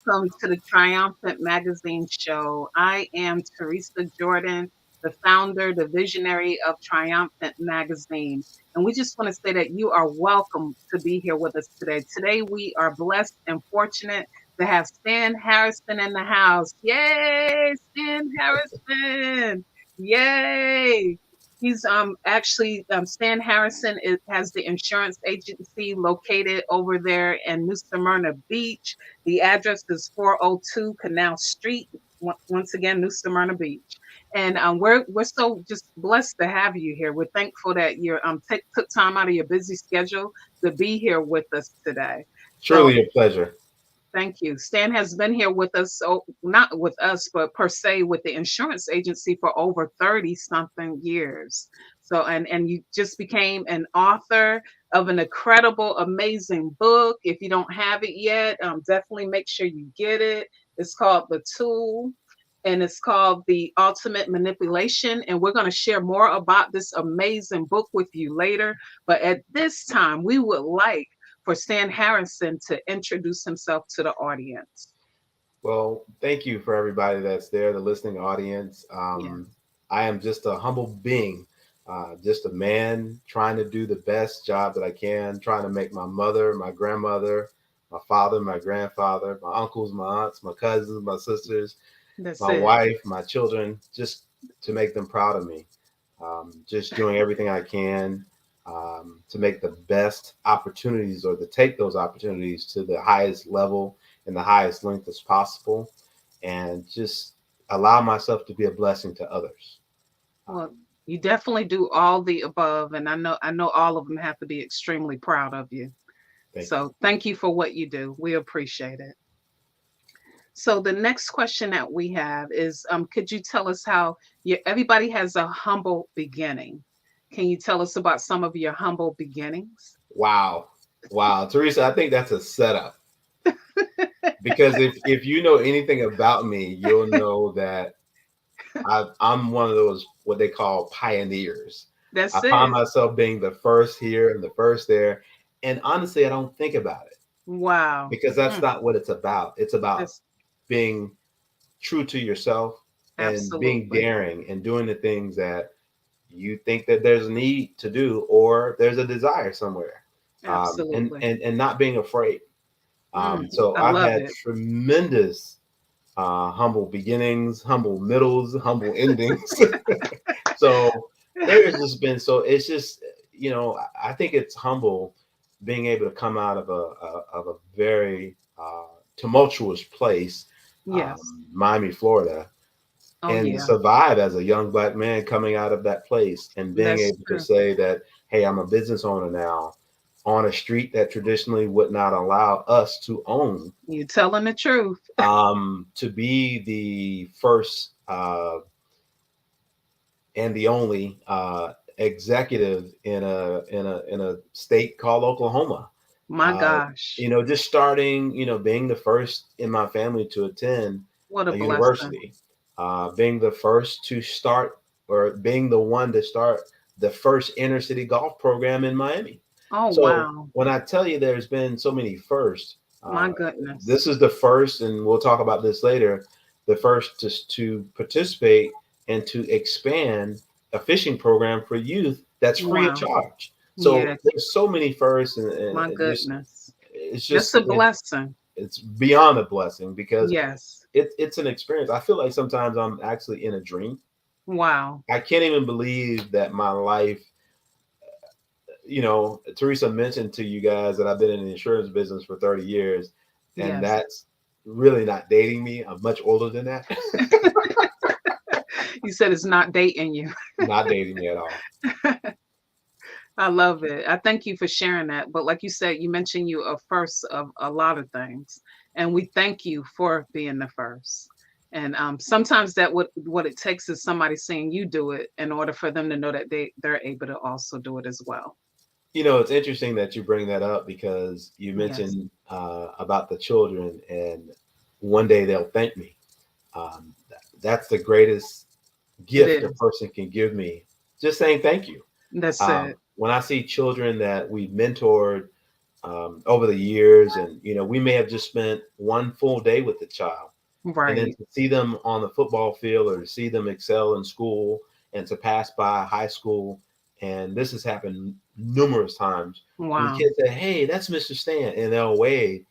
Welcome to the Triumphant Magazine Show. I am Teresa Jordan, the founder, the visionary of Triumphant Magazine. And we just want to say that you are welcome to be here with us today. Today, we are blessed and fortunate to have Stan Harrison in the house. Yay, Stan Harrison! Yay! He's actually Stan Harrison has the insurance agency located over there in New Smyrna Beach. The address is 402 Canal Street. Once again, New Smyrna Beach, and we're so just blessed to have you here. We're thankful that you took time out of your busy schedule to be here with us today. So Truly a pleasure. thank you. Stan has been here with us, so not with us, but per se with the insurance agency for over 30 something years. So, and you just became an author of an incredible, amazing book. If you don't have it yet, definitely make sure you get it. It's called The Tool, and it's called The Ultimate Manipulation. And we're going to share more about this amazing book with you later. But at this time, we would like for Stan Harrison to introduce himself to the audience. Well, thank you for everybody that's there, the listening audience. Yeah, I am just a humble being, just a man trying to do the best job that I can, trying to make my mother, my grandmother, my father, my grandfather, my uncles, my aunts, my cousins, my sisters, that's my it. wife, my children, just to make them proud of me. Just doing everything I can to make the best opportunities or to take those opportunities to the highest level and the highest length as possible, and just allow myself to be a blessing to others. Well, Um, you definitely do all the above, and I know all of them have to be extremely proud of you. thank you. So thank you for what you do. We appreciate it. So the next question that we have is, could you tell us how everybody has a humble beginning? Can you tell us about some of your humble beginnings? Wow. Wow. Teresa, I think that's a setup because if you know anything about me, you'll know that I'm one of those what they call pioneers. I That's find it. myself being the first here and the first there. And honestly, I don't think about it Wow. because that's Mm, not what it's about. It's about that's being true to yourself and being absolutely, daring and doing the things that you think that there's a need to do or there's a desire somewhere, absolutely. and not being afraid. So I I've love had it. tremendous humble beginnings, humble middles, humble endings. So there has just been so it's just I think it's humble being able to come out of a very tumultuous place, Yes. Miami, Florida, Oh and yeah. survive as a young black man coming out of that place and being That's able to true. say that, hey, I'm a business owner now on a street that traditionally would not allow us to own. You're telling the truth. To be the first and the only executive in a state called Oklahoma. My Uh, gosh. just starting, being the first in my family to attend What a a blessing. university, being the first to start or being the one to start the first inner city golf program in Miami. Oh So wow. when I tell you there's been so many firsts, My uh, goodness. this is the first, and we'll talk about this later, the first to participate and to expand a fishing program for youth that's free of Wow. charge. So Yes. there's so many firsts, and My just goodness. it's That's just a blessing. it's beyond a blessing because Yes. it's an experience. I feel like sometimes I'm actually in a dream. Wow. I can't even believe that my life. Teresa mentioned to you guys that I've been in the insurance business for 30 years, and Yes. that's really not dating me. I'm much older than that. You said it's not dating you. Not dating me at all. I love it. I thank you for sharing that. But like you said, you mentioned you are first of a lot of things, and we thank you for being the first. And sometimes that what it takes is somebody seeing you do it in order for them to know that they're able to also do it as well. It's interesting that you bring that up because you Yes, mentioned about the children, and one day they'll thank me. That's the greatest it gift a is. person can give me, just saying thank you. That's it. When I see children that we mentored over the years, and we may have just spent one full day with the child, and then Right. to see them on the football field or to see them excel in school and to pass by high school. And this has happened numerous times when Wow. kids say, "Hey, that's Mr. Stan," and they'll wave.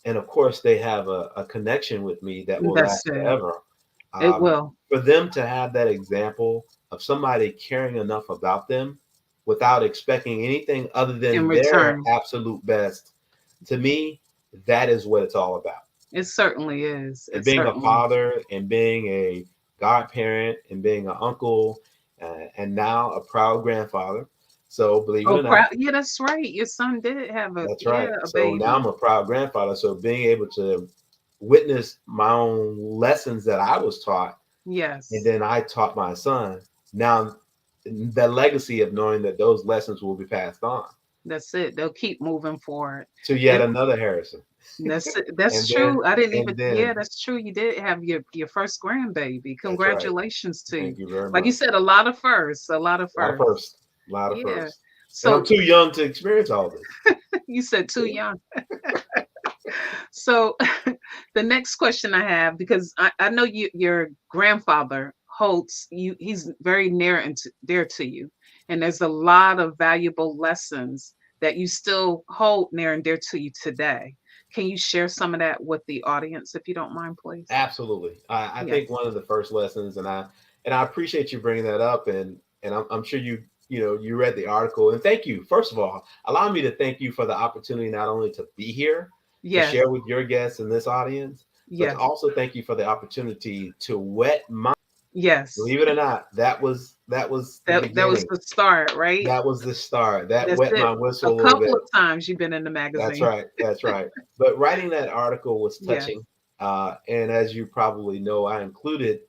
And of course, they have a connection with me that will That's last it. forever. It Um, will. for them to have that example of somebody caring enough about them without expecting anything other In than their return. absolute best, to me, that is what it's all about. It certainly is. And It being a certainly. father and being a godparent and being an uncle, and now a proud grandfather. So believe it Oh, or not, proud. Yeah, that's right. Your son did have a, that's yeah, right. a So now baby. I'm a proud grandfather. So being able to witness my own lessons that I was taught, and Yes. then I taught my son. Now the legacy of knowing that those lessons will be passed on That's it. They'll keep moving forward. to yet And another Harrison. that's And then true. I didn't and even, yeah, then that's true. You did have your first grandbaby. that's right. Congratulations to you. Thank you very Like you much. said, a lot of firsts, a lot of A lot of firsts. firsts. A lot of Yeah. firsts. And I'm So too young to experience all this. you said too young. So the next question I have, because I know your grandfather holds you, he's very near and dear to you. And there's a lot of valuable lessons that you still hold near and dear to you today. Can you share some of that with the audience if you don't mind, please? Absolutely. I think Yes. one of the first lessons, and I appreciate you bringing that up, and I'm sure you read the article, and thank you. First of all, allow me to thank you for the opportunity not only to be here to Yes. share with your guests in this audience, but to Yes. also thank you for the opportunity to wet my. Yes. Believe it or not, that was the That was beginning. the start, right? That was the start. That That's wet it. my A whistle a little couple bit. of times you've been in the That's magazine. right. That's right. But writing that article was Yes. touching. And as you probably know, I included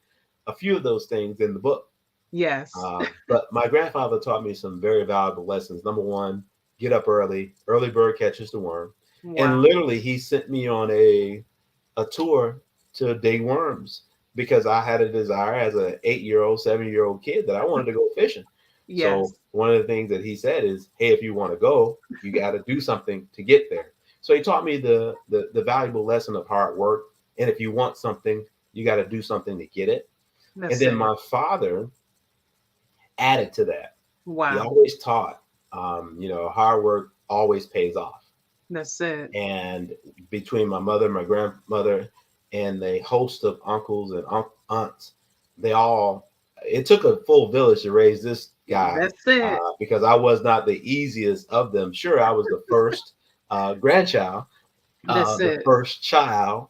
a few of those things in the book. Yes. But my grandfather taught me some very valuable lessons. Number one, get up early. Early bird catches the worm. And Wow. literally, he sent me on a tour to dig worms because I had a desire as an 8-year old, 7-year old kid that I wanted to go fishing. So Yes. one of the things that he said is, "Hey, if you want to go, you got to do something to get there." So he taught me the valuable lesson of hard work, and if you want something, you got to do something to get it. And That's then it. my father added to that. He Wow. always taught, hard work always pays off. That's it. And between my mother, my grandmother, and the host of uncles and aunts, they all, it took a full village to raise this guy, That's it. because I was not the easiest of them. Sure, I was the first grandchild, That's the it. first child.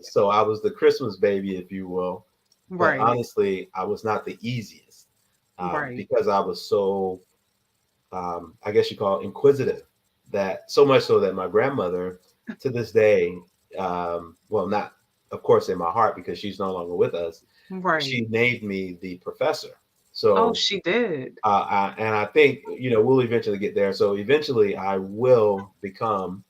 So I was the Christmas baby, if you will. But Right. honestly, I was not the easiest, Right. because I was so, I guess you call it inquisitive. That so much so that my grandmother, to this day, well, not of course in my heart because she's no longer with us, Right. she named me the professor. Oh, So, she did. and I think we'll eventually get there. So eventually, I will become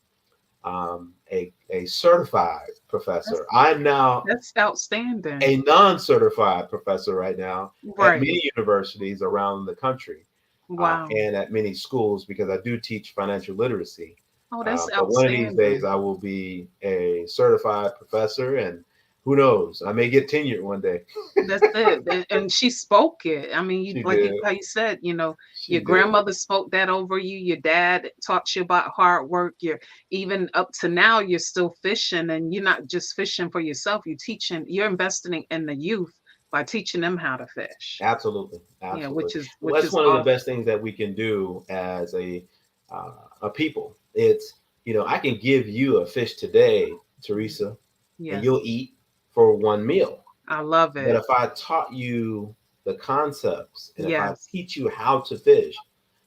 a certified That's professor. I'm now that's outstanding. a non-certified professor right now at Right. many universities around the country, Wow. and at many schools because I do teach financial literacy. Oh, that's But one of these days, outstanding. I will be a certified professor, and who knows, I may get tenured one day. That's it. And she spoke it. I mean, you She like did. you how you said, She your did. grandmother spoke that over you. Your dad taught you about hard work. You're even up to now, you're still fishing, and you're not just fishing for yourself. You're investing in the youth by teaching them how to fish. Absolutely, Yeah, absolutely. Well, which that's is one of the awesome. best things that we can do as a people. It's I can give you a fish today, Teresa, and Yes, you'll eat for one meal. I love But it. if I taught you the concepts and if I Yes, teach you how to fish,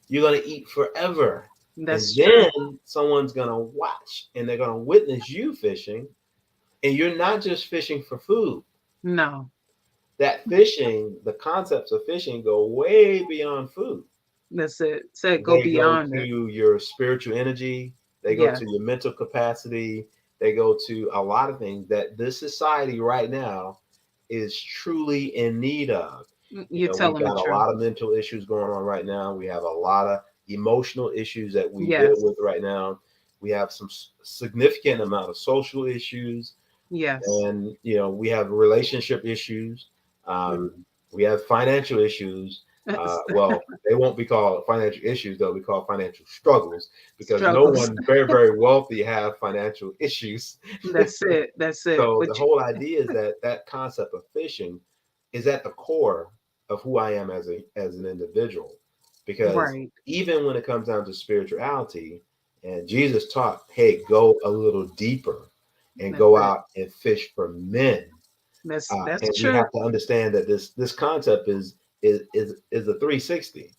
you're going to eat forever. that's And true. then someone's going to watch and they're going to witness you fishing. And you're not just fishing for food. No, That fishing, the concepts of fishing go way beyond food. that's it. Said go They go beyond it. to your spiritual energy, they go Yes, to your mental capacity, they go to a lot of things that this society right now is truly in need of. you're We've telling the got a truth. lot of mental issues going on right now. We have a lot of emotional issues that we deal Yes. with right now. We have some significant amount of social issues, Yes. and we have relationship issues. Mm. Um, we have financial issues. Well, they won't be called financial issues; they'll be called financial struggles because no Struggles. one very very wealthy have financial issues. That's it. That's it. So the But you, whole idea is that that concept of fishing is at the core of who I am as an individual, because right. even when it comes down to spirituality, and Jesus taught, hey, go a little deeper and That's go it. out and fish for men. That's And we true. have to understand that this concept is a 360,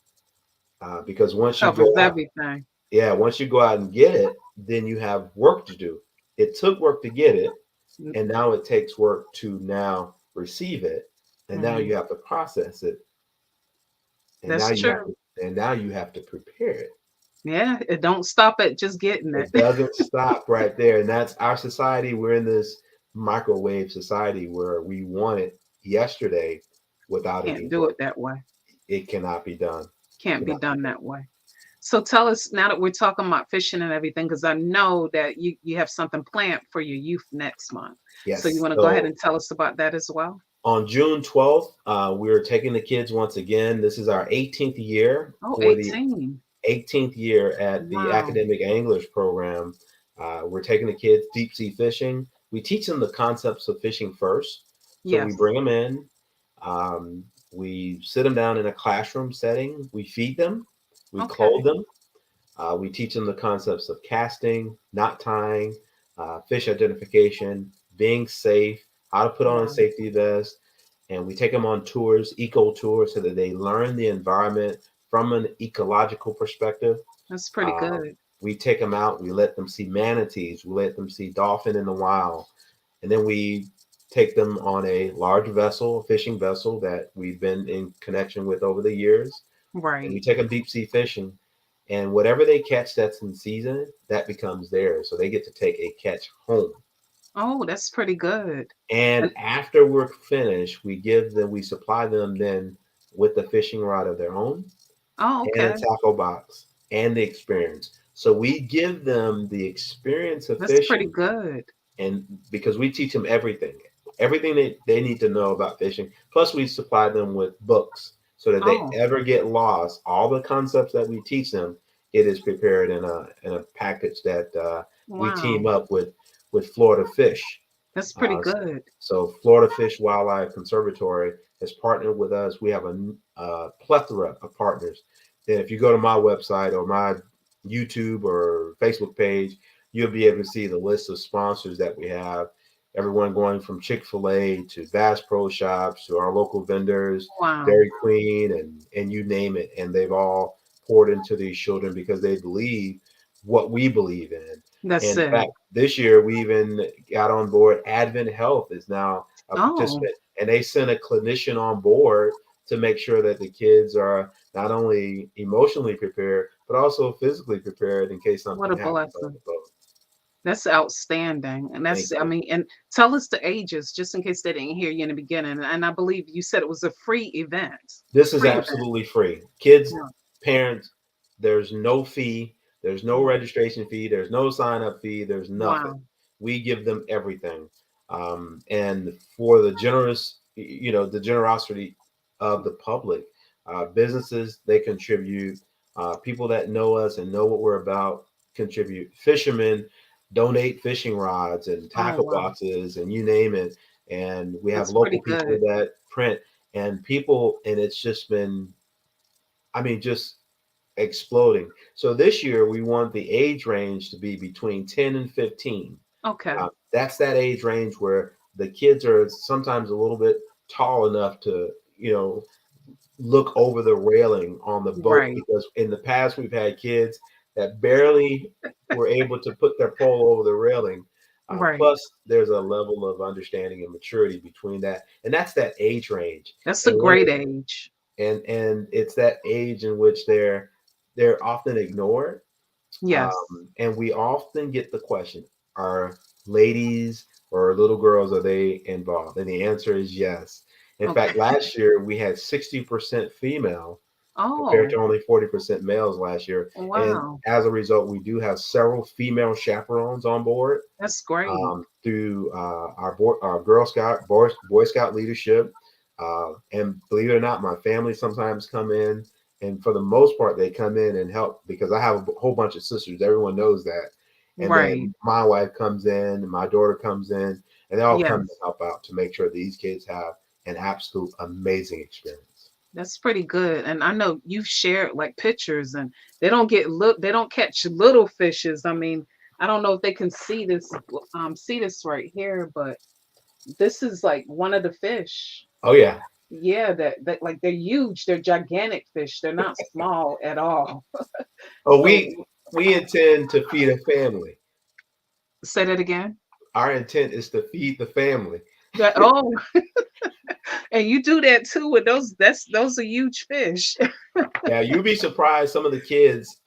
because once you go Covers out, everything. yeah, once you go out and get it, then you have work to do. It took work to get it, and now it takes work to now receive it, and now Mm-hmm. you have to process it, and now That's you have true. to and now you have to prepare it. Yeah. It don't stop at just getting It it. doesn't stop right there, and that's our society. We're in this microwave society where we want it yesterday without any Can't do it work. that way. It cannot be done. Can't be Cannot be done done. that way. So tell us now that we're talking about fishing and everything, because I know that you have something planned for your youth next month. So you Yes. want to go ahead So and tell us about that as well? on June 12th, we're taking the kids once again. This is our 18th year Oh, for the 18. 18th year at the Wow. academic English program. We're taking the kids deep sea fishing. We teach them the concepts of fishing first. So we Yes. bring them in, we sit them down in a classroom setting, we feed them, we clothe Okay. them, we teach them the concepts of casting, knot tying, fish identification, being safe, how to put on a Wow. safety vest, and we take them on tours, eco tours, so that they learn the environment from an ecological perspective. That's pretty Um, good. we take them out, we let them see manatees, we let them see dolphin in the wild, and then we take them on a large vessel, a fishing vessel that we've been in connection with over the years, and we Right. take them deep sea fishing. And whatever they catch that's in season, that becomes theirs. So they get to take a catch home. Oh, that's pretty good. And And after we're finished, we supply them then with a fishing rod of their own oh, and a okay. tackle box and the experience. So we give them the experience of That's pretty fishing, good. and because we teach them everything they need to know about fishing. Plus, we supply them with books so that they Oh, ever get lost. All the concepts that we teach them, it is prepared in a package that we team wow. up with Florida Fish. That's pretty Uh, good. so Florida Fish Wildlife Conservatory has partnered with us. We have a plethora of partners. And if you go to my website or my YouTube or Facebook page, you'll be able to see the list of sponsors that we have. Everyone going from Chick-fil-A to Bass Pro Shops to our local vendors, Wow. Dairy Queen, and you name it. And they've all poured into these children because they believe what we believe in. That's In it. fact, this year we even got on board. Advent Health is now a Oh, participant, and they sent a clinician on board to make sure that the kids are not only emotionally prepared but also physically prepared in case what something a happens on blessing. the boat. That's outstanding. And Thank that's, I you. mean, and tell us the ages just in case they didn't hear you in the beginning. And I believe you said it was a free event. This is Free event. absolutely free. Kids, Yeah. parents, there's no fee, there's no Wow. registration fee, there's no sign up fee, there's nothing. Wow. We give them everything. And for the the generosity of the public, businesses, they contribute. People that know us and know what we're about contribute. Fishermen donate fishing rods and Oh, tackle wow. boxes and you name it. And we have That's local pretty people good. that print and people, and it's just been, I mean, just exploding. So this year we want the age range to be between 10 and 15. Okay. That's that age range where the kids are sometimes a little bit tall enough to look over the railing on the boat, Right. because in the past we've had kids that barely were able to put their pole over the railing. Right. Plus, there's a level of understanding and maturity between that, and that's that age range. That's a And one great age. and it's that age in which they're often ignored, Yes. and we often get the question, are ladies or little girls, are they involved? And the answer is yes. In fact, Okay. last year we had 60% female, compared Oh, to only 40% males last year. And wow. as a result, we do have several female chaperones on board That's great. through our Girl Scout, Boy Scout leadership. And believe it or not, my family sometimes come in, and for the most part, they come in and help because I have a whole bunch of sisters. Everyone knows that. And Right. then my wife comes in, and my daughter comes in, and they all come to Yes. help out to make sure these kids have an absolute amazing experience. That's pretty good. And I know you've shared like pictures and they don't catch little fishes. I mean, I don't know if they can see this right here, but this is like one of the fish. Oh yeah. Yeah, that like they're huge. They're gigantic fish. They're not small at all. Oh, So we intend to feed a family. say that again. Our intent is to feed the family. That oh, and you do that too with those are huge fish. Yeah, you'd be surprised. Some of the kids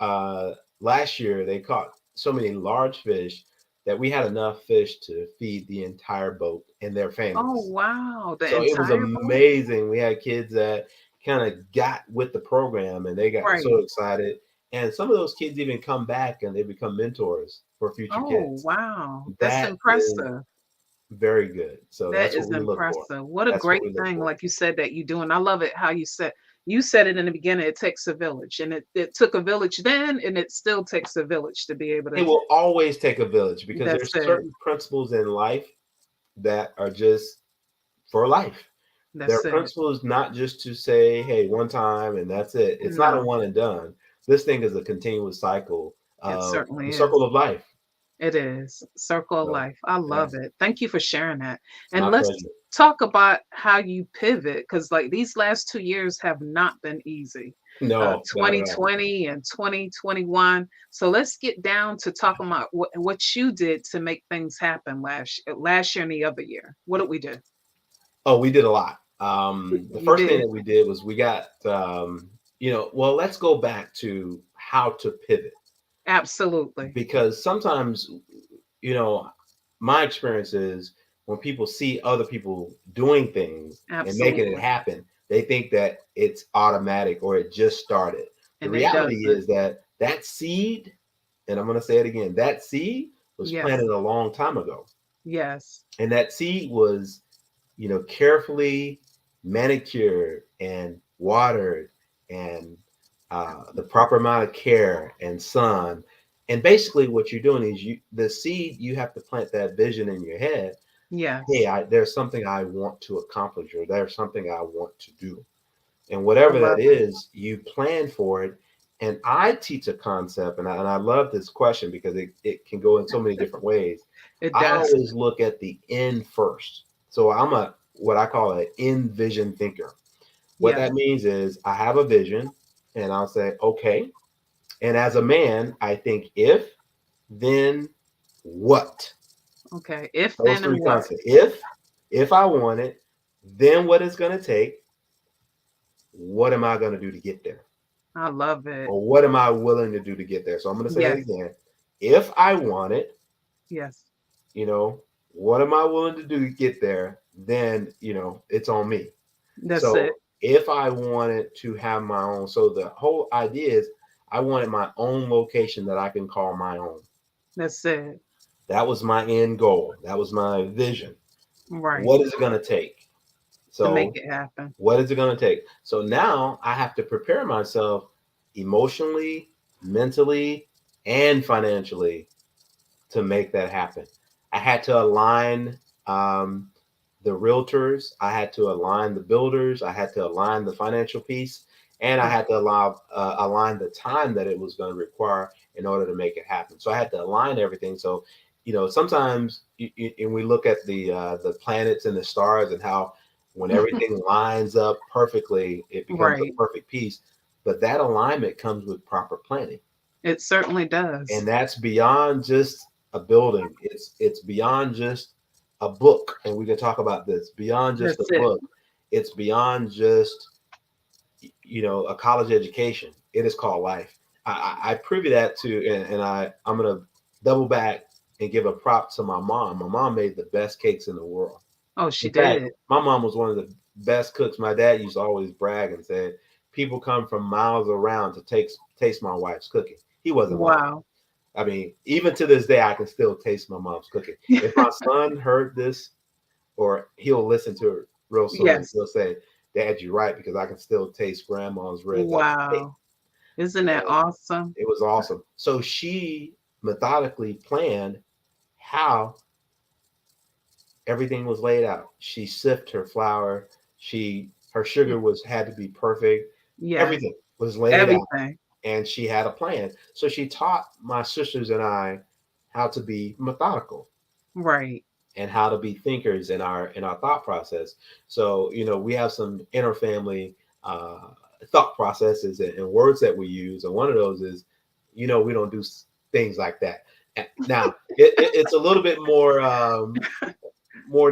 last year they caught so many large fish that we had enough fish to feed the entire boat and their Oh families. wow, the So it was entire boat? amazing. We had kids that kind of got with the program and they got so Right. excited. And some of those kids even come back and they become mentors for future Oh kids. wow. That's That is impressive. very good. So That that's what is we look for. impressive. What a That's what great we look thing, for. like you said, that you do. And I love it how you said it in the beginning, it takes a village. And it took a village then, and it still takes a village to be able It to will always take a village because that's there's it. certain principles in life that are just for life. There That's are it. principles not just to say, hey, one time and that's it. It's not a No, one and done. This thing is a continuous cycle it of the certainly circle is. of life. It is. Circle of So, life. I yeah, love it. Thank you for sharing that. it's And my let's pleasure. talk about how you pivot because like these last 2 years have not been easy. No, not at all. 2020 and 2021. So let's get down to talking about what you did to make things happen last year and the other year. What did we do? Oh, we did a lot. The You first thing did. that we did was we got, well, let's go back to how to pivot Absolutely. because sometimes, you know, my experience is when people see other people doing things and making it Absolutely. happen, they think that it's automatic or it just started. The And it reality doesn't. is that that seed, and I'm going to say it again, that seed was Yes. planted a long time ago. Yes. And that seed was, carefully manicured and watered and the proper amount of care and sun. And basically, what you're doing is the seed, you have to plant that vision in your head. Hey, Yes. there's something I want to accomplish, or there's something I want to do. And I whatever that love it. is, you plan for it. And I teach a concept, and I love this question because it can go in so many different ways. It I does. always look at the end first. So I'm what I call an in vision thinker. What Yes. that means is I have a vision and I'll say, okay. And as a man, I think if, then what? Okay. If Those then and three what? concepts. If I want it, then what it's going to take, what am I going to do to get there? I love it. Or what am I willing to do to get there? So I'm going to say it Yes. again. If I want it, Yes. you know, what am I willing to do to get there? Then, it's on me. That's it. So if I wanted to have my own, so the whole idea is I wanted my own location that I can call my own. That's it. That was my end goal. That was my vision. Right. What is it going to take? To make So, it happen. what is it going to take? So now I have to prepare myself emotionally, mentally, and financially to make that happen. I had to align the realtors, I had to align the builders, I had to align the financial piece, and I Yes. had to align the time that it was going to require in order to make it happen. So I had to align everything. So, sometimes and we look at the planets and the stars and how when everything lines up perfectly, it becomes a Right. perfect piece. But that alignment comes with proper planning, It certainly does. and that's beyond just a building. It's beyond just a book, and we can talk about this beyond just a That's it. book. It's beyond just a college education. It is called life. I privy that to, and I'm gonna double back and give a prop to my mom. My mom made the best cakes in the world. Oh, In she fact, did. my mom was one of the best cooks. My dad used to always brag and say people come from miles around to taste my wife's cooking. He wasn't lying. Wow. I mean, even to this day, I can still taste my mom's cooking. If my son heard this, or he'll listen to it real soon, Yes. he'll say, "Dad, you're right," because I can still taste grandma's ribs. I can taste, Wow. Isn't that and awesome? it was awesome. So she methodically planned how everything was laid out. She sifted her flour. Her sugar was had to be perfect. Yes. Everything was laid out, Everything. and she had a plan. So she taught my sisters and I how to be methodical Right. and how to be thinkers in our thought process. So we have some interfamily thought processes and words that we use, and one of those is, we don't do things like that. Now it's a little bit more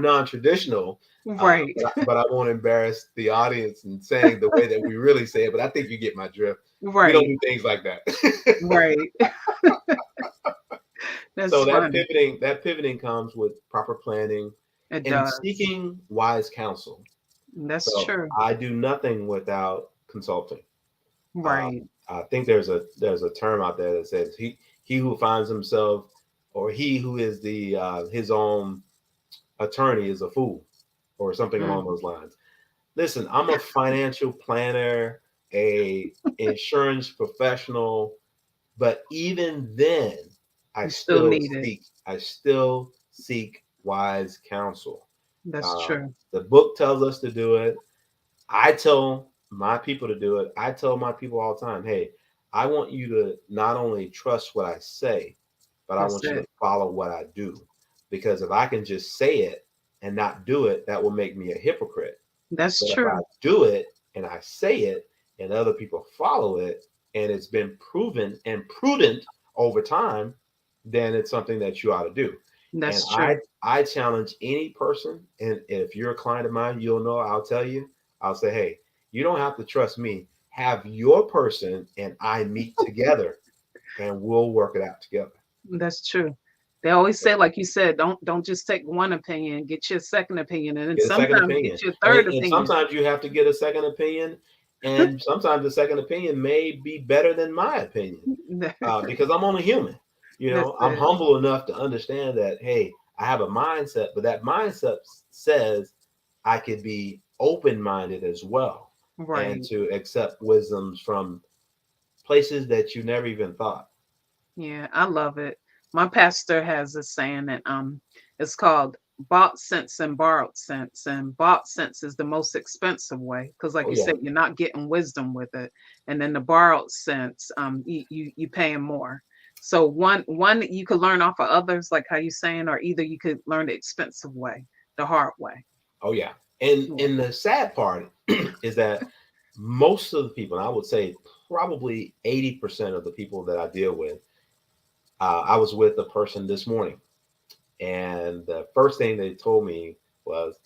non-traditional, Right. but I won't embarrass the audience in saying the way that we really say it. But I think you get my drift. We don't Right. do things like that. Right. So That's funny. that pivoting comes with proper planning It and does. seeking wise counsel. That's So true. I do nothing without consulting. Right. I think there's a term out there that says he who finds himself, or he who is the his own attorney is a fool, or something along Mm. those lines. Listen, I'm a financial planner, a insurance professional, but even then, You still need it. I still seek wise counsel. That's true. The book tells us to do it. I tell my people to do it. I tell my people all the time, hey, I want you to not only trust what I say, but I That's want you to it. follow what I do. Because if I can just say it and not do it, that will make me a hypocrite. That's But if I true. do it and I say it and other people follow it and it's been proven and prudent over time, then it's something that you ought to do. And That's I true. I challenge any person, and if you're a client of mine, you'll know, I'll tell you, I'll say, hey, you don't have to trust me. Have your person and I meet together and we'll work it out together. That's true. They always say, like you said, don't just take one opinion, get your second opinion, and then Get a second sometimes opinion. get your And, third and opinion. sometimes you have to get a second opinion. And sometimes the second opinion may be better than my opinion, because I'm only human. That's I'm it. humble enough to understand that, hey, I have a mindset, but that mindset says I could be open minded as well and Right. to accept wisdoms from places that you never even thought. Yeah, I love it. My pastor has a saying that it's called bought sense and borrowed sense. And bought sense is the most expensive way because like Oh, you yeah. said, you're not getting wisdom with it. And then the borrowed sense, you paying more. So one you could learn off of others, like how you saying, or either you could learn the expensive way, the hard way. Oh, yeah. And, Yeah. and the sad part is that most of the people, and I would say probably 80% of the people that I deal with, I was with a person this morning, and the first thing they told me was,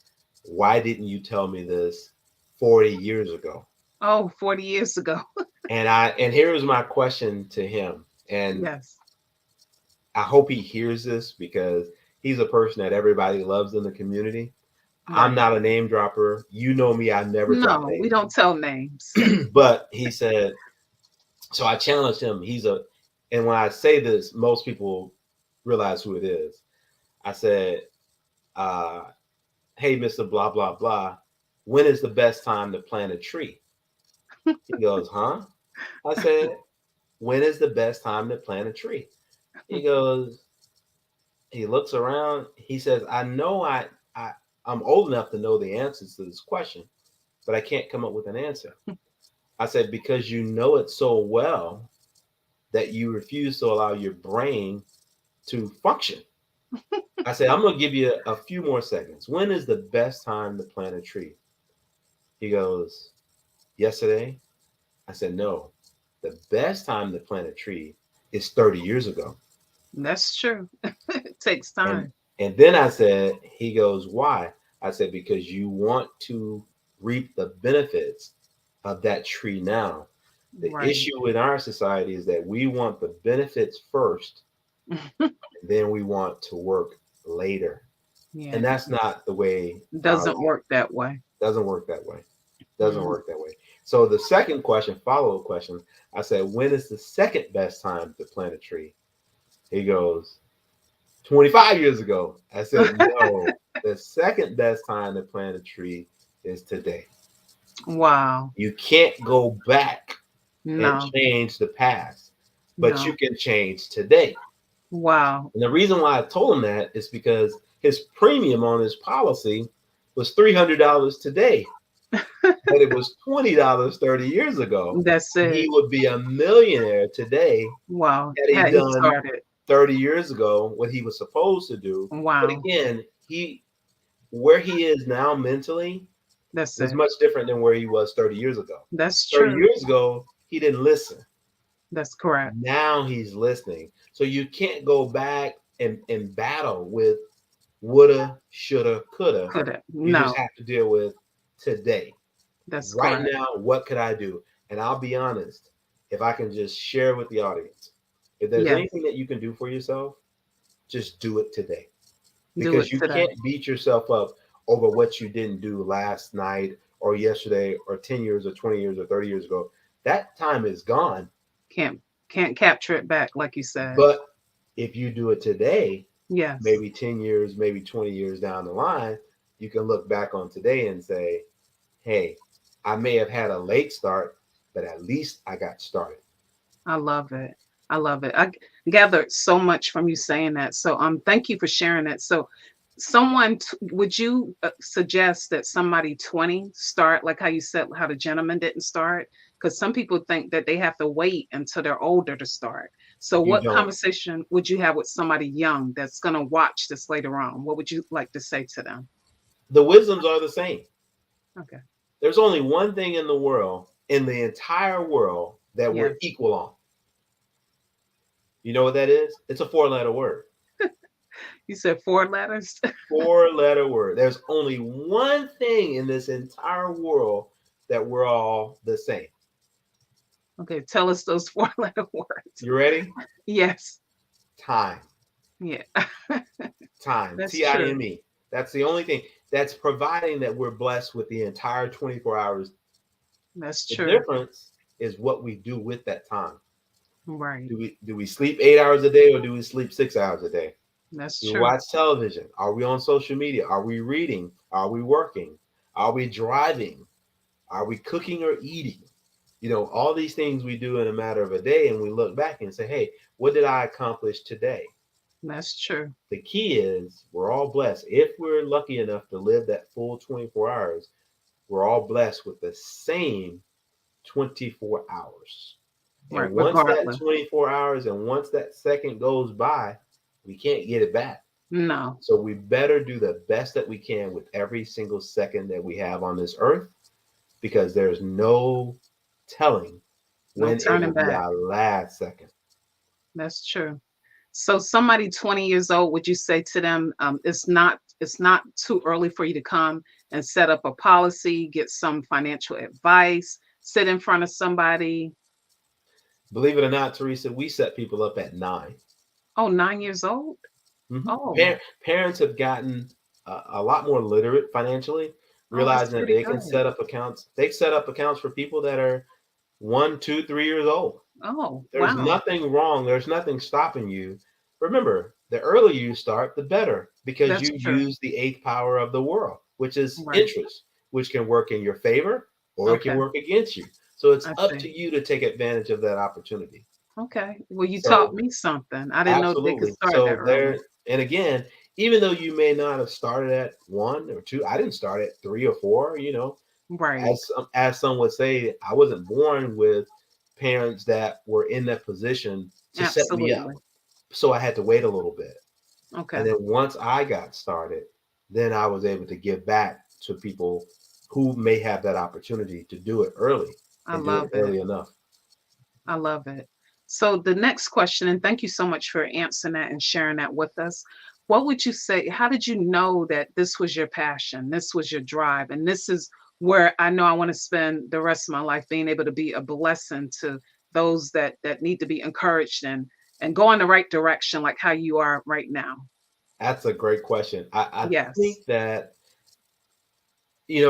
why didn't you tell me this 40 years ago? Oh, 40 years ago. And here was my question to him, and Yes. I hope he hears this because he's a person that everybody loves in the community. I'm Right. not a name dropper. You know me, I never drop No, we names. don't tell names. But he said, so I challenged him. And when I say this, most people realize who it is. I said, uh, hey, Mr. Blah, blah, blah, when is the best time to plant a tree? He goes, huh? I said, when is the best time to plant a tree? He goes, he looks around. He says, I know I, I'm old enough to know the answers to this question, but I can't come up with an answer. I said, because you know it so well that you refuse to allow your brain to function. I said, I'm going to give you a few more seconds. When is the best time to plant a tree? He goes, yesterday. I said, no, the best time to plant a tree is 30 years ago. That's true. It takes And time. and then I said, he goes, why? I said, because you want to reap the benefits of that tree now. The Right. issue in our society is that we want the benefits first, and then we want to work later. And Yeah. that's not the way our Doesn't life work that way. doesn't work that way. Doesn't Mm. work that way. So the second question, follow-up question, I said, when is the second best time to plant a tree? He goes, 25 years ago. I said, no, the second best time to plant a tree is today. Wow. You can't go back and No, change the past, but you no. can change today. Wow. And the reason why I told him that is because his premium on his policy was $300 today, but it was $20 30 years ago. That's He it. would be a millionaire today Wow. had he Had he done started. 30 years ago what he was supposed to do. But Wow. again, he where he is now mentally That's is it. much different than where he was 30 years ago. That's 30 true. years ago, he didn't listen. That's correct. Now he's listening. So you can't go back and battle with woulda, shoulda, coulda. Coulda. You just No, have to deal with today. that's Right correct. now, what could I do? And I'll be honest, if I can just share with the audience, if there's Yes. anything that you can do for yourself, just do it today. Do Because it you today. can't beat yourself up over what you didn't do last night or yesterday or 10 years or 20 years or 30 years ago. That time is gone. Can't can't capture it back, like you said. But if you do it today, Yes. maybe 10 years, maybe 20 years down the line, you can look back on today and say, hey, I may have had a late start, but at least I got started. I love it. I love it. Gathered so much from you saying that. So thank you for sharing that. So would you suggest that somebody 20 start like how you said how the gentleman didn't start? Because some people think that they have to wait until they're older to start. So You what don't. conversation would you have with somebody young that's going to watch this later on? What would you like to say to them? The wisdoms are the same. Okay. There's only one thing in the world, in the entire world, that we're Yes. equal on. You know what that is? It's a four-letter word. You said four letters. Four-letter word. There's only one thing in this entire world that we're all the same. Okay, tell us those four-letter words. You ready? Yes. Time. Yeah. Time. That's true. Time. That's the only thing that's providing that we're blessed with the entire 24 hours. That's The true. difference is what we do with that time. Right. Do we sleep 8 hours a day or do we sleep 6 hours a day? That's Do we true. watch television? Are we on social media? Are we reading? Are we working? Are we driving? Are we cooking or eating? All these things we do in a matter of a day, and we look back and say, hey, what did I accomplish today? That's true. The key is we're all blessed. If we're lucky enough to live that full 24 hours, we're all blessed with the same 24 hours. Right. And once that Regardless. 24 hours and once that second goes by, we can't get it back. No. So we better do the best that we can with every single second that we have on this earth because there's no telling No when it will turning be back. our last second. That's true. So somebody 20 years old, would you say to them, it's not too early for you to come and set up a policy, get some financial advice, sit in front of somebody? Believe it or not, Teresa, we set people up at 9. Oh, 9 years old? Oh, Parents have gotten a lot more literate financially, oh, that's realizing that pretty they can good. set up accounts. They set up accounts for people that are 1, 2, 3 years old. Oh, There's wow. nothing wrong. There's nothing stopping you. Remember, the earlier you start, the better because That's you true. use the eighth power of the world, which is Right. interest, which can work in your favor or it can Okay. work against you. So it's I up to see. you to take advantage of that opportunity. Okay. Well, you taught So me something. I didn't know they could absolutely. start that So early. there, and again, even though you may not have started at 1 or 2, I didn't start at 3 or 4. Right. As some would say, I wasn't born with parents that were in that position to set me up. Absolutely. So I had to wait a little bit. And Okay. then once I got started, then I was able to give back to people who may have that opportunity to do it early I and do it love it. early enough. I love it. So the next question, and thank you so much for answering that and sharing that with us. What would you say? How did you know that this was your passion? This was your drive, and this is where I know I want to spend the rest of my life being able to be a blessing to those that need to be encouraged and go in the right direction, like how you are right now. That's a great question. I Yes. think that,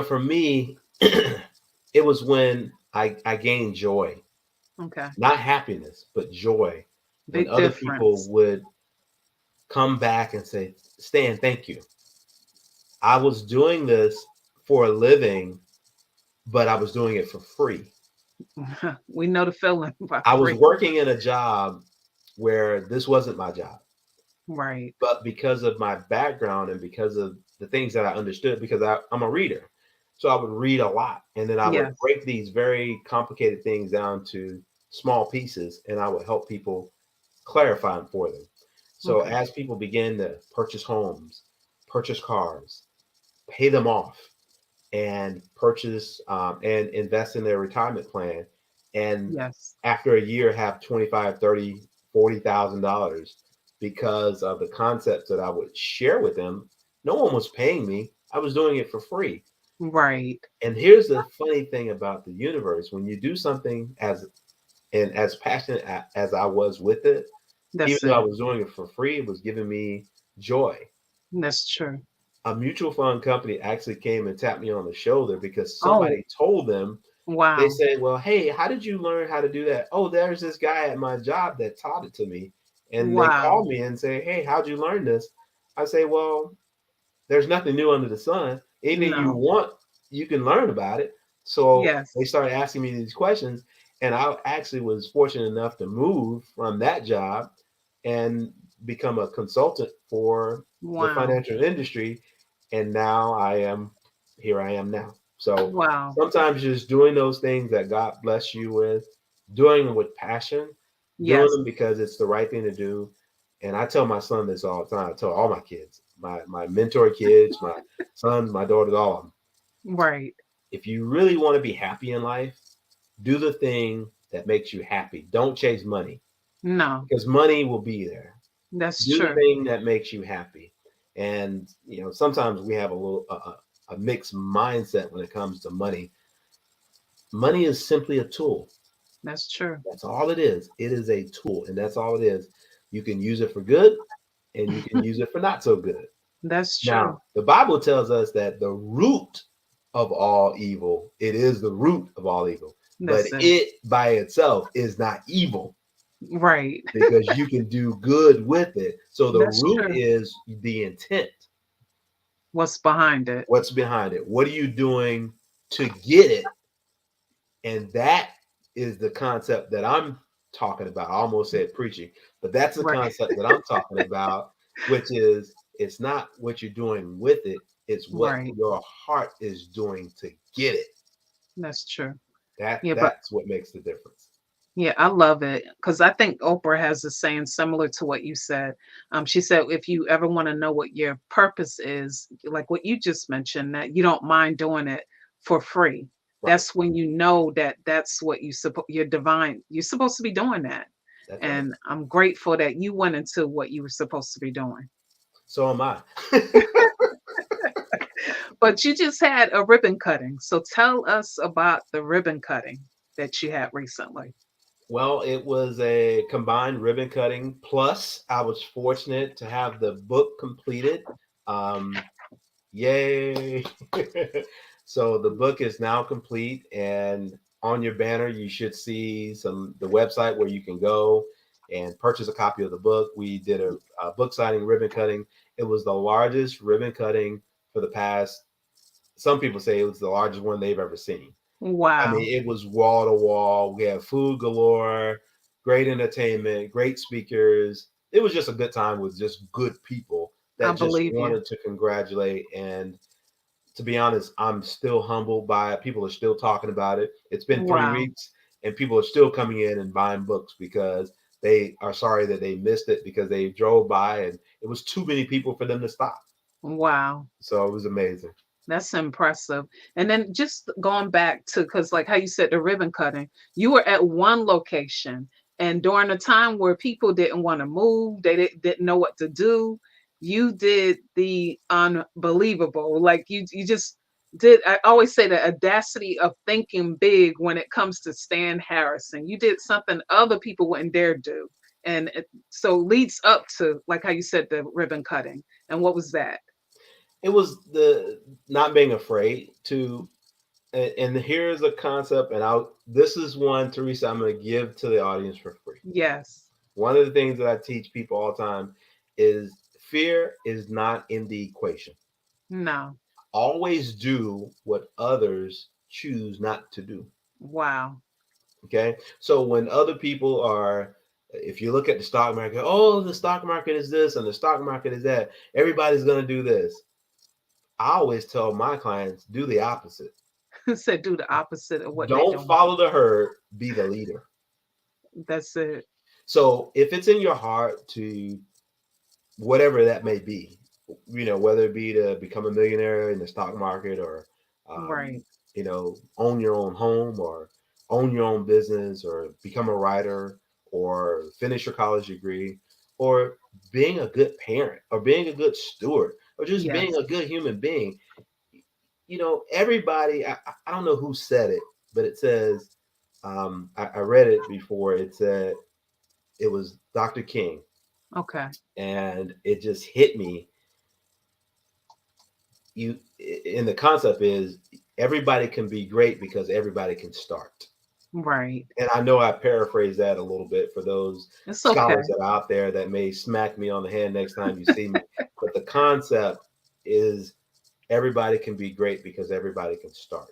for me, it was when I gained joy, Okay. not happiness, but joy when Big other people difference. would come back and say, Stan, thank you. I was doing this for a living, but I was doing it for free. We know the feeling by I was free. working in a job where this wasn't my job. Right. But because of my background and because of the things that I understood, because I'm a reader, so I would read a lot, and then I would Yes. break these very complicated things down to small pieces, and I would help people clarify them for them. So Okay. as people begin to purchase homes, purchase cars, pay them off, and purchase and invest in their retirement plan, and Yes. after a year have 25, 30, $40,000 because of the concepts that I would share with them. No one was paying me. I was doing it for free. Right. And here's the funny thing about the universe: when you do something as passionate as I was with it, even That's though I it. was doing it for free, it was giving me joy. That's true. A mutual fund company actually came and tapped me on the shoulder because Oh, somebody told them. They wow. say, well, hey, how did you learn how to do that? Oh, there's this guy at my job that taught it to me. And they Wow. call me and say, hey, how'd you learn this? I say, well, there's nothing new under the sun. Anything you No. want, you can learn about it. So they Yes. started asking me these questions. And I actually was fortunate enough to move from that job and become a consultant for the Wow. financial industry. And now here I am now. So Wow. sometimes just doing those things that God bless you with, doing them with passion, doing Yes. them because it's the right thing to do. And I tell my son this all the time. I tell all my kids, my mentor kids, my sons, my daughters, all of them. Right. If you really want to be happy in life, do the thing that makes you happy. Don't chase money No. because money will be there. That's Do the true. thing that makes you happy. And sometimes we have a mixed mindset when it comes to money. Money is simply a tool. That's true. That's all it is. It is a tool, and that's all it is. You can use it for good, and you can use it for not so good. That's true. Now, the Bible tells us that the root of all evil, it is the root of all evil, but That's it. it by itself is not evil Right. because you can do good with it. So the That's root true. is the intent. What's behind it? What's behind it? What are you doing to get it? And that is the concept that I'm talking about. I almost said preaching, but that's the Right. concept that I'm talking about, which is it's not what you're doing with it, it's what Right. your heart is doing to get it. That's true. That Yeah, but that's what makes the difference. yeah, I love it because I think Oprah has a saying similar to what you said. She said, if you ever want to know what your purpose is, like what you just mentioned, that you don't mind doing it for free. Right. That's when you know that that's what you're divine. You're supposed to be doing that. That's right. And I'm grateful that you went into what you were supposed to be doing. So am I. But you just had a ribbon cutting. So tell us about the ribbon cutting that you had recently. Well, it was a combined ribbon cutting. Plus, I was fortunate to have the book completed. Um, Yay. So the book is now complete, and on your banner you should see the website where you can go and purchase a copy of the book. We did a book signing ribbon cutting. It was the largest ribbon cutting for the past, some people say it was the largest one they've ever seen. I Wow. mean, it was wall to wall. We had food galore, great entertainment, great speakers. It was just a good time with just good people I that just believe you. wanted to congratulate. And to be honest, I'm still humbled by it. People are still talking about it. It's been three Wow. weeks, and people are still coming in and buying books because they are sorry that they missed it because they drove by and it was too many people for them to stop. Wow. So it was amazing. That's impressive. And then just going back to, because like how you said the ribbon cutting, you were at one location, and during a time where people didn't want to move, they didn't know what to do, you did the unbelievable. Like you just did. I always say the audacity of thinking big when it comes to Stan Harrison. You did something other people wouldn't dare do. And so leads up to like how you said the ribbon cutting. And what was that? It was the not being afraid to And here's a concept, and I'll this is one, Teresa, I'm going to give to the audience for free. Yes. One of the things that I teach people all the time is fear is not in the equation. No. Always do what others choose not to do. Wow. Okay. So when other people are, if you look at the stock market, oh, the stock market is this and the stock market is that, everybody's going to do this. I always tell my clients, do the opposite. Said do the opposite of what they Don't doing. follow the herd, be the leader. That's it. So if it's in your heart to, whatever that may be, whether it be to become a millionaire in the stock market, or, Right. own your own home, or own your own business, or become a writer, or finish your college degree, or being a good parent, or being a good steward, or just being Yes. a good human being. Everybody, I don't know who said it, but it says, I read it before. It said, it was Dr. King, Okay. and it just hit me. You in the concept is, everybody can be great because everybody can start. Right. And I know I paraphrase that a little bit for those It's okay. scholars that are out there that may smack me on the hand next time you see me. But the concept is, everybody can be great because everybody can start.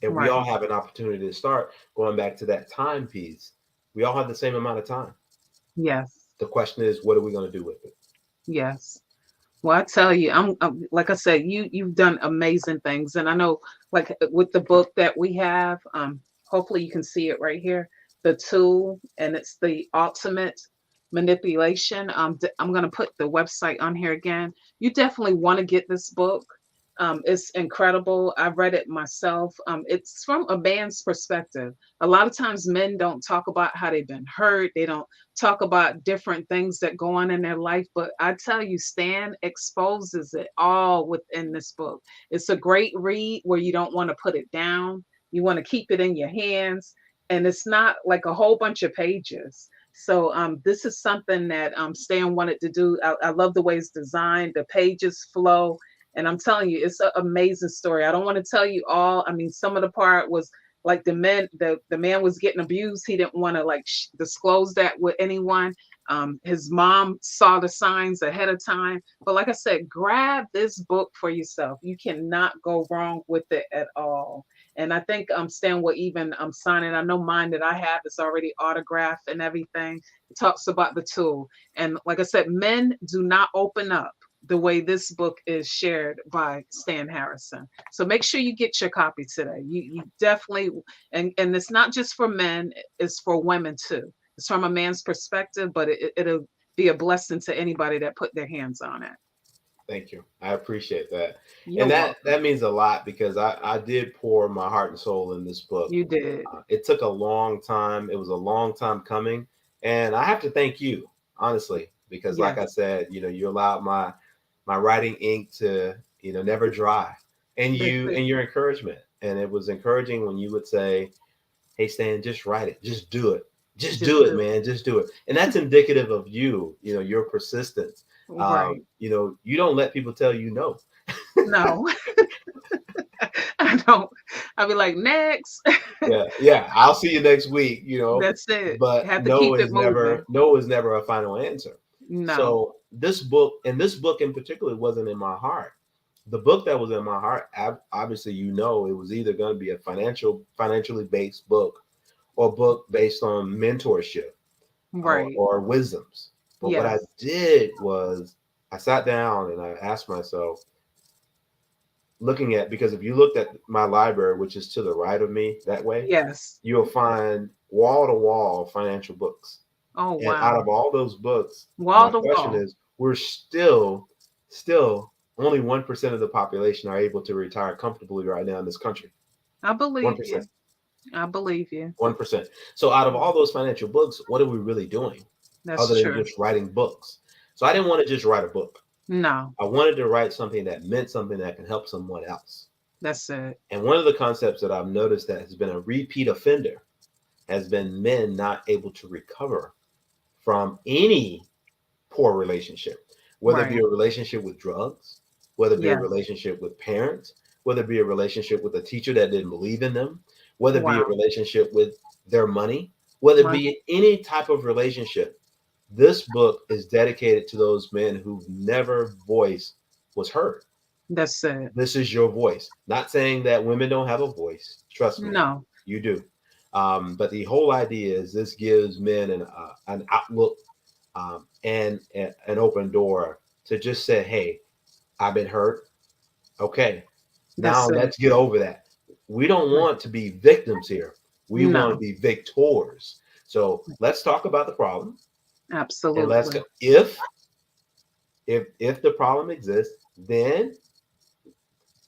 And we all Right. have an opportunity to start. Going back to that time piece, we all have the same amount of time. Yes. The question is, what are we going to do with it? Yes. Well, I tell you, I'm like I said, you've done amazing things, and I know, like with the book that we have, hopefully you can see it right here, the tool, and it's the ultimate manipulation. I'm gonna put the website on here again. You definitely want to get this book. It's incredible. I read it myself. It's from a man's perspective. A lot of times men don't talk about how they've been hurt. They don't talk about different things that go on in their life. But I tell you, Stan exposes it all within this book. It's a great read where you don't want to put it down. You want to keep it in your hands. And it's not like a whole bunch of pages. So this is something that Stan wanted to do. I love the way it's designed. The pages flow. And I'm telling you, it's an amazing story. I don't want to tell you all. I mean, some of the part was like the man was getting abused. He didn't want to like disclose that with anyone. His mom saw the signs ahead of time. But like I said, grab this book for yourself. You cannot go wrong with it at all. And I think Stan will even sign it. I know mine that I have is already autographed and everything. It talks about the tool. And like I said, men do not open up the way this book is shared by Stan Harrison. So make sure you get your copy today. You definitely, and it's not just for men, it's for women too. It's from a man's perspective, but it'll be a blessing to anybody that put their hands on it. Thank you. I appreciate that. You're And that welcome. means a lot, because I did pour my heart and soul in this book. You did. It took a long time. It was a long time coming. And I have to thank you, honestly, because like I Yes. said, you allowed my writing ink to, never dry. And That's you it. and your encouragement. And it was encouraging when you would say, hey Stan, just write it. Just do it. Just Just do it, do man. Just do it. And that's indicative of you, your persistence. it. Right. You don't let people tell you no. No, I don't. I'll be like, next. Yeah, yeah. I'll see you next week, That's it. but Have to keep it moving. no is never a final answer. No. So this book in particular wasn't in my heart. The book that was in my heart, obviously, it was either going to be a financially based book, or a book based on mentorship, Right. or wisdoms. But what I Yes. did was, I sat down and I asked myself, looking at, because if you looked at my library, which is to the right of me that way, Yes. you'll find wall to wall financial books. Oh, And out wow. of all those books, Wall my to question wall. is, we're still only 1% of the population are able to retire comfortably right now in this country. I believe 1%. you. I believe you. 1%. So out of all those financial books, what are we really doing That's other than true. just writing books? So I didn't want to just write a book. No, I wanted to write something that meant something that can help someone else. that's it. And one of the concepts that I've noticed that has been a repeat offender has been men not able to recover from any poor relationship, whether it be Right. a relationship with drugs, whether it be a Yes. relationship with parents, whether it be a relationship with a teacher that didn't believe in them, whether it be a Wow. relationship with their money, whether it Money. be any type of relationship. This book is dedicated to those men who've never voice was heard. That's it. This is your voice. Not saying that women don't have a voice. Trust me, No, you do. But the whole idea is this gives men an outlook, and an open door to just say, "Hey, I've been hurt. Okay, now that's it. let's get over that." We don't Right. want to be victims here. We want to No, be victors. So let's talk about the problem, and let's go. absolutely. If the problem exists, then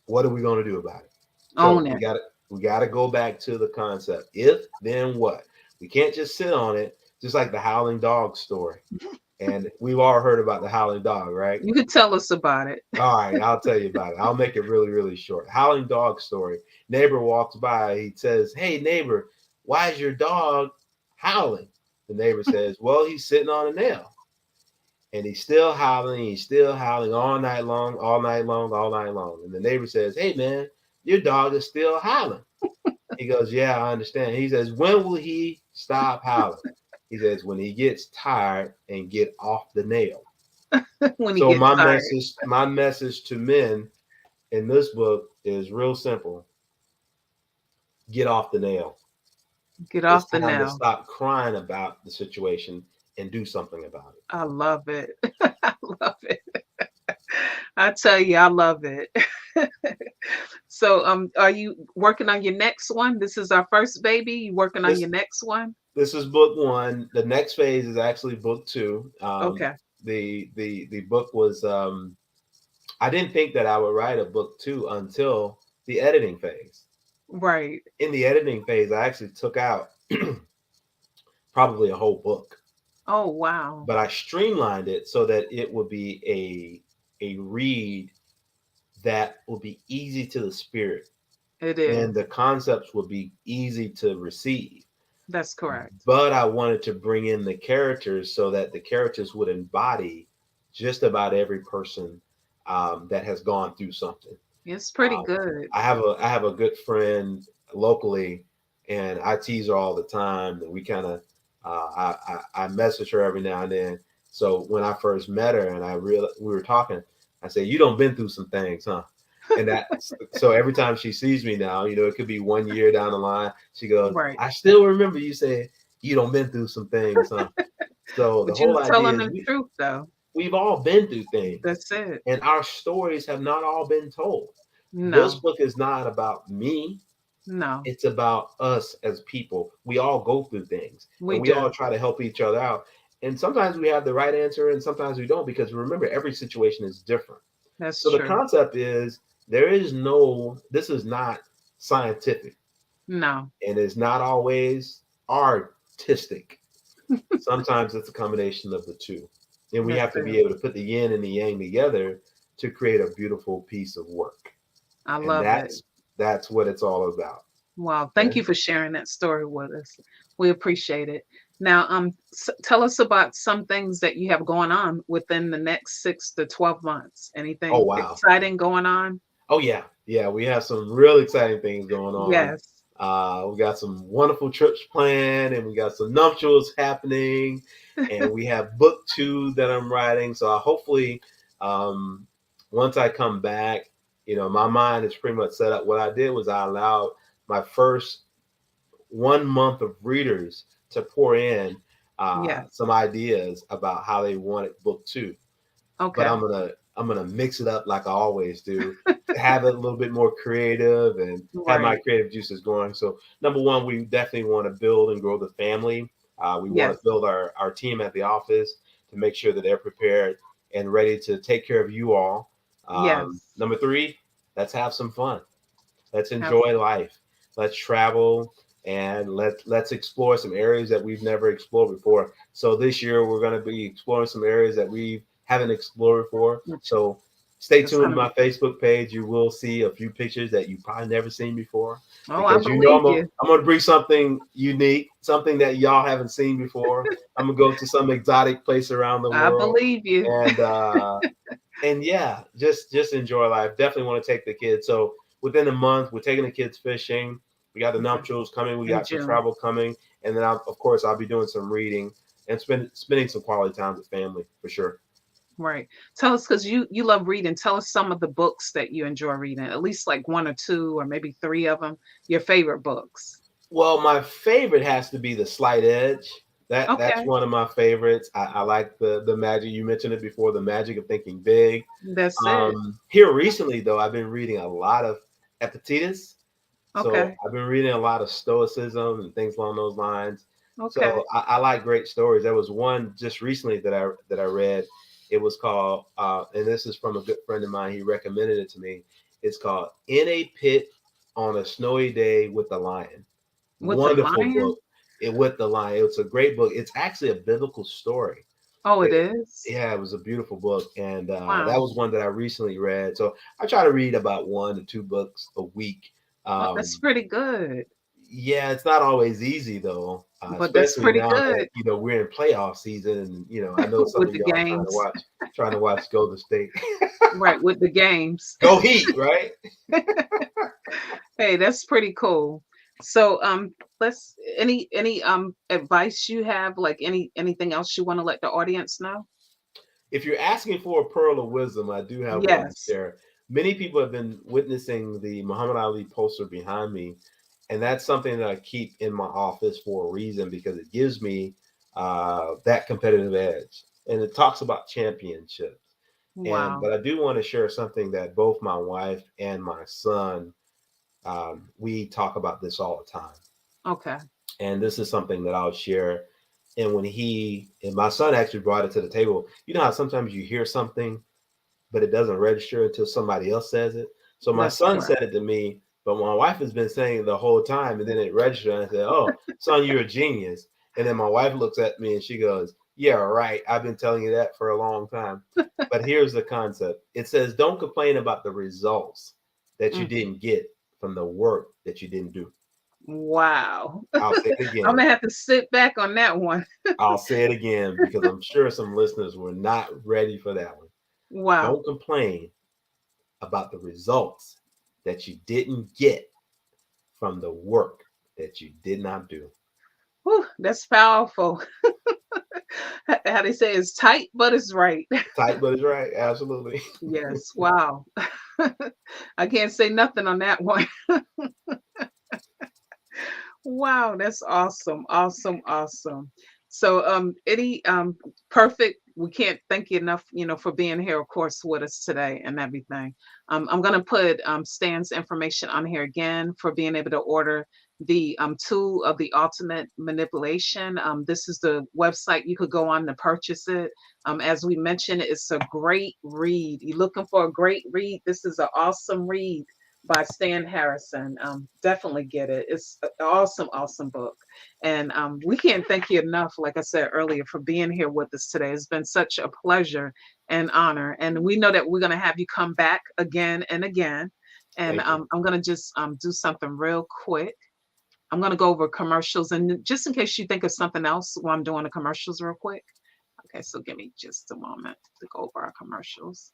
what are we going to do about it? So Own it. we got to go back to the concept. If then what? We can't just sit on it. Just like the Howling Dog story, and we've all heard about the Howling Dog, right? You could tell us about it. All right, I'll tell you about it. I'll make it really, really short. Howling Dog Story. Neighbor walks by. He says, "Hey, neighbor, why is your dog howling?" The neighbor says, "Well, he's sitting on a nail, and he's still howling. He's still howling all night long, all night long, all night long." And the neighbor says, "Hey, man, your dog is still howling." He goes, "Yeah, I understand." He says, "When will he stop howling?" He says, "When he gets tired and get off the nail." When he So gets tired. my message to men in this book is real simple. Get off the nail. Get It's off the time to nail. stop crying about the situation and do something about it. I love it. I love it. I tell you, I love it. So, are you working on your next one? This is our first baby. You working on This your next one? this is book one. The next phase is actually book two. Okay. The book was I didn't think that I would write a book two until the editing phase. Right. In the editing phase, I actually took out probably a whole book, Oh, wow. but I streamlined it so that it would be a read that will be easy to the spirit, It and is. the concepts will be easy to receive. That's correct. But I wanted to bring in the characters so that the characters would embody just about every person that has gone through something. It's pretty Um, good. I have a good friend locally, and I tease her all the time. And we kind of I message her every now and then. So when I first met her and I realized we were talking, I said, "You don't been through some things, huh?" And that so every time she sees me now, it could be 1 year down the line. She goes, Right. "I still remember you saying you don't been through some things, huh?" So the But you whole was idea telling is the truth, though. we've all been through things, That's it. and our stories have not all been told. This No, book is not about me. no, It's about us as people. We all go through things, we and we all do. try to help each other out. And sometimes we have the right answer, and sometimes we don't, because remember, every situation is different. That's So the true. concept is there is no, this is not scientific, No, and it's not always artistic. Sometimes it's a combination of the two. And we that's have to it. be able to put the yin and the yang together to create a beautiful piece of work. I And love it. that's what it's all about. Wow. Thank Okay. you for sharing that story with us. We appreciate it. Now, tell us about some things that you have going on within the next 6 to 12 months. Oh Anything wow. exciting going on? Oh yeah. Yeah, we have some real exciting things going on. Yes. We got some wonderful trips planned, and we got some nuptials happening, and we have book two that I'm writing. So I hopefully, um, once I come back, my mind is pretty much set up. What I did was I allowed my first 1 month of readers to pour in Yes. some ideas about how they wanted book two, but Okay. I'm gonna mix it up like I always do, have it a little bit more creative and have my Right. creative juices going. So number one, we definitely want to build and grow the family. We want to Yes. build our team at the office to make sure that they're prepared and ready to take care of you all. Yes. Number three, let's have some fun. Let's Have enjoy life. Let's travel, and let's explore some areas that we've never explored before. So this year we're going to be exploring some areas that we haven't explored before. which So stay that's tuned gonna to my be Facebook page. You will see a few pictures that you probably never seen before, oh, I because believe you. I'm gonna bring something unique, something that y'all haven't seen before. I'm gonna go to some exotic place around the I world, believe you. and yeah, just enjoy life. Definitely want to take the kids. So within a month, we're taking the kids fishing. We got the Okay. nuptials coming. We In got some June. travel coming, and then of course I'll be doing some reading and spending some quality time with family for sure. Right. Tell us, because you love reading. Tell us some of the books that you enjoy reading. At least like one or two, or maybe three of them. Your favorite books. Well, my favorite has to be The Slight Edge. That's Okay. one of my favorites. I like the magic. You mentioned it before, the magic of thinking big. That's it. Here recently, though, I've been reading a lot of Epictetus. So Okay. I've been reading a lot of Stoicism and things along those lines. Okay. So I like great stories. There was one just recently that I read. It was called, and this is from a good friend of mine. He recommended it to me. It's called "In a Pit on a Snowy Day with the Lion." With the Wonderful book. lion? It with the Lion. It's a great book. It's actually a biblical story. Oh, it It, is? yeah, it was a beautiful book, and that Wow. was one that I recently read. So I try to read about 1 to 2 books a week. Oh, that's Um, pretty good. yeah, it's not always easy though, But that's especially pretty now that good we're in playoff season, and I know some with of the y'all games. trying to watch Golden State. Right, with the games. Go Heat, right? Hey, that's pretty cool. So, let's any advice you have, like anything else you want to let the audience know? If you're asking for a pearl of wisdom, I do have one to Yes. share. Many people have been witnessing the Muhammad Ali poster behind me, and that's something that I keep in my office for a reason because it gives me that competitive edge, and it talks about championships. And Wow. but I do want to share something that both my wife and my son we talk about this all the time, Okay. and this is something that I'll share. And when he and my son actually brought it to the table, you know how sometimes you hear something but it doesn't register until somebody else says it. So my That's son correct. said it to me, but my wife has been saying it the whole time, and then it registered. And I said, "Oh, son, you're a genius." And then my wife looks at me and she goes, "Yeah, right. I've been telling you that for a long time." But here's the concept. It says, "Don't complain about the results that you Mhm. didn't get from the work that you didn't do." Wow. I'll say it I'm again. gonna have to sit back on that one. I'll say it again because I'm sure some listeners were not ready for that one. Wow. Don't complain about the results that you didn't get from the work that you did not do. Whew, that's powerful. How they say it's tight, but it's right. Tight, but it's right. Absolutely. Yes. Wow. I can't say nothing on that one. Wow, that's awesome. Awesome. Awesome. So any perfect, we can't thank you enough, for being here, of course, with us today and everything. I'm gonna put Stan's information on here again for being able to order the tool of the ultimate manipulation. This is the website you could go on to purchase it. As we mentioned, it's a great read. You're looking for a great read. This is an awesome read by Stan Harrison. Definitely get it. It's an awesome, awesome book. And we can't thank you enough, like I said earlier, for being here with us today. It's been such a pleasure and honor. And we know that we're going to have you come back again and again. And Thank you. I'm going to just do something real quick. I'm going to go over commercials. And just in case you think of something else while I'm doing the commercials, real quick. Okay, so give me just a moment to go over our commercials.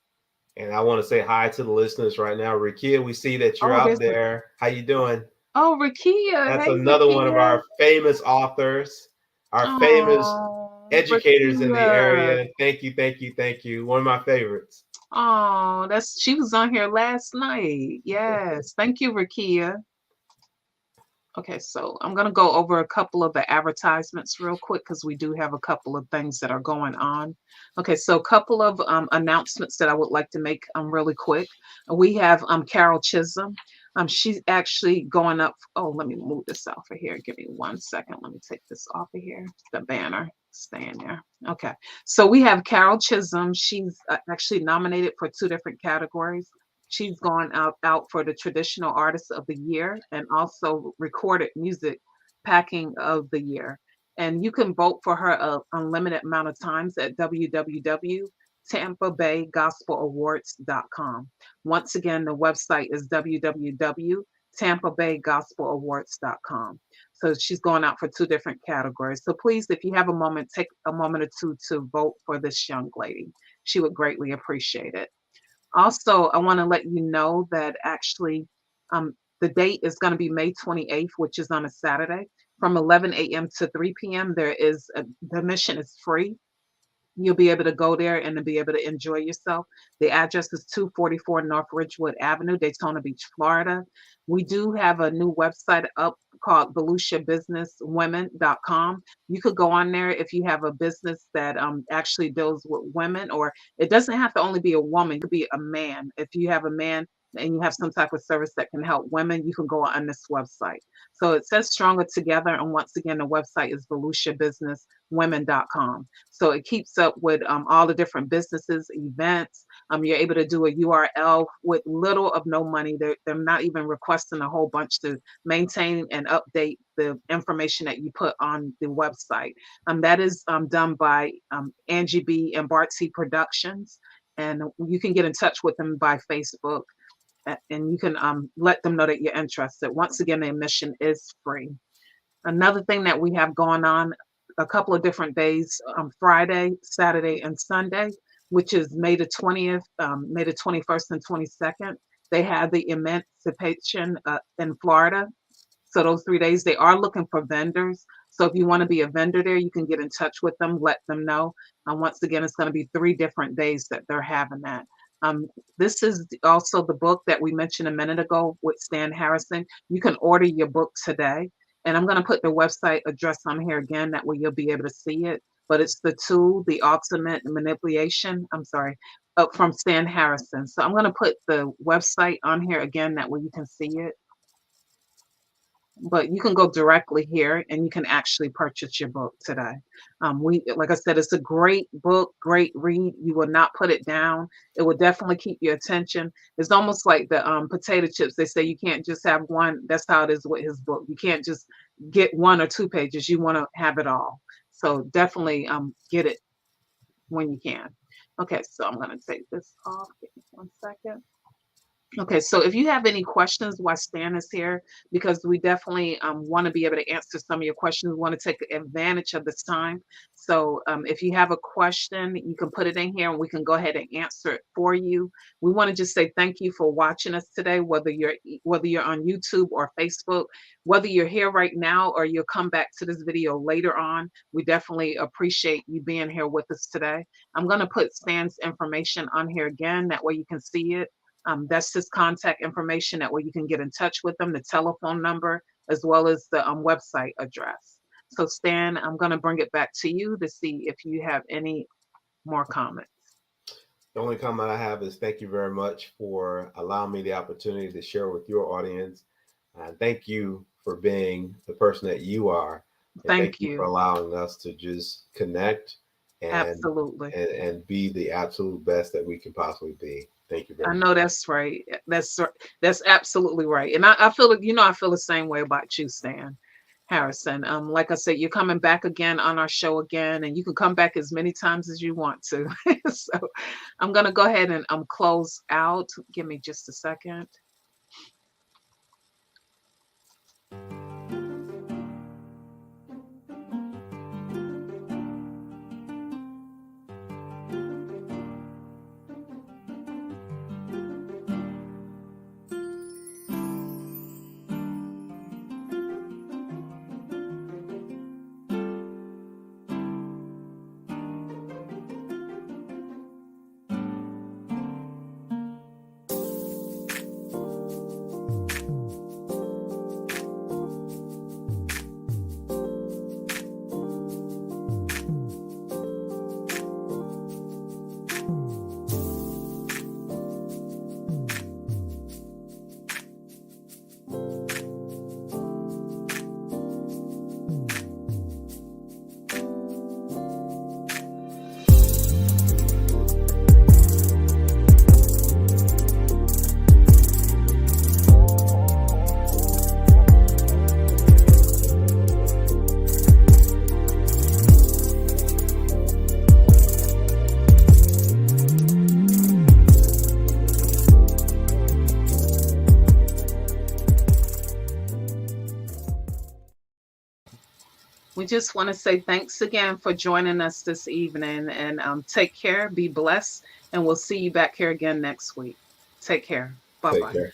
And I want to say hi to the listeners right now. Rakia, we see that you're Oh, out there's the, there. How you doing? oh, Rakia. That's Hey, another one of Rakia. our famous authors, our famous Oh, educators in the Rakia. area. Thank you, thank you, thank you. One of my favorites. Oh, that's she was on here last night. Yes. Thank you, Rakia. Okay, so I'm going to go over a couple of the advertisements real quick because we do have a couple of things that are going on. Okay, so a couple of announcements that I would like to make really quick. We have Carol Chisholm. She's actually going up. Oh, let me move this off of here. Give me 1 second. Let me take this off of here. The banner staying there. Okay, so we have Carol Chisholm. She's actually nominated for two different categories. She's gone out for the traditional artist of the year and also recorded music packing of the year. And you can vote for her a unlimited amount of times at www.tampabaygospelawards.com. Once again, the website is www.tampabaygospelawards.com. So she's going out for two different categories. So please, if you have a moment, take a moment or two to vote for this young lady. She would greatly appreciate it. Also, I want to let you know that actually The date is going to be May 28th, which is on a Saturday, from 11 a.m. to 3 p.m. The admission is free. You'll be able to go there and to be able to enjoy yourself. The address is 244 North Ridgewood Avenue, Daytona Beach, Florida. We do have a new website up called volusiabusinesswomen.com. You could go on there if you have a business that actually deals with women, or it doesn't have to only be a woman, it could be a man. If you have a man and you have some type of service that can help women, you can go on this website. So it says Stronger Together. And once again, the website is volusiabusinesswomen.com. So it keeps up with all the different businesses, events. You're able to do a URL with little of no money. They're not even requesting a whole bunch to maintain and update the information that you put on the website. That is done by Angie B. and Bartsy Productions. And you can get in touch with them by Facebook, and you can let them know that you're interested. Once again, the admission is free. Another thing that we have going on a couple of different days, Friday, Saturday, and Sunday, which is May the 20th, May the 21st, and 22nd. They have the Emancipation in Florida. So those 3 days, they are looking for vendors. So if you want to be a vendor there, you can get in touch with them, let them know. Once again, it's going to be 3 different days that they're having that. This is also the book that we mentioned a minute ago with Stan Harrison. You can order your book today. And I'm going to put the website address on here again. That way you'll be able to see it. But it's The Tool, the Ultimate Manipulation. I'm sorry, from Stan Harrison. So I'm going to put the website on here again. That way you can see it. But you can go directly here and you can actually purchase your book today. Like I said, it's a great book, great read. You will not put it down. It will definitely keep your attention. It's almost like the potato chips. They say you can't just have one. That's how it is with his book. You can't just get 1 or 2 pages. You want to have it all. So definitely get it when you can. Okay, so I'm going to take this off. Give me 1 second. Okay, so if you have any questions while Stan is here, because we definitely want to be able to answer some of your questions, we want to take advantage of this time. So if you have a question, you can put it in here and we can go ahead and answer it for you. We want to just say thank you for watching us today, whether you're on YouTube or Facebook, whether you're here right now or you'll come back to this video later on. We definitely appreciate you being here with us today. I'm going to put Stan's information on here again. That way you can see it. That's his contact information. That way you can get in touch with them, the telephone number, as well as the website address. So Stan, I'm going to bring it back to you to see if you have any more comments. The only comment I have is thank you very much for allowing me the opportunity to share with your audience. And thank you for being the person that you are. And thank Thank you for you. allowing us to just connect and Absolutely. and be the absolute best that we can possibly be. Thank you I very much. know that's right. That's absolutely right. And I feel it, I feel the same way about you, Stan Harrison. Like I said, you're coming back again on our show again, and you can come back as many times as you want to. So I'm gonna go ahead and close out. Give me just a second. We just want to say thanks again for joining us this evening, and take care, be blessed, and we'll see you back here again next week. Take care. Bye Take bye. care.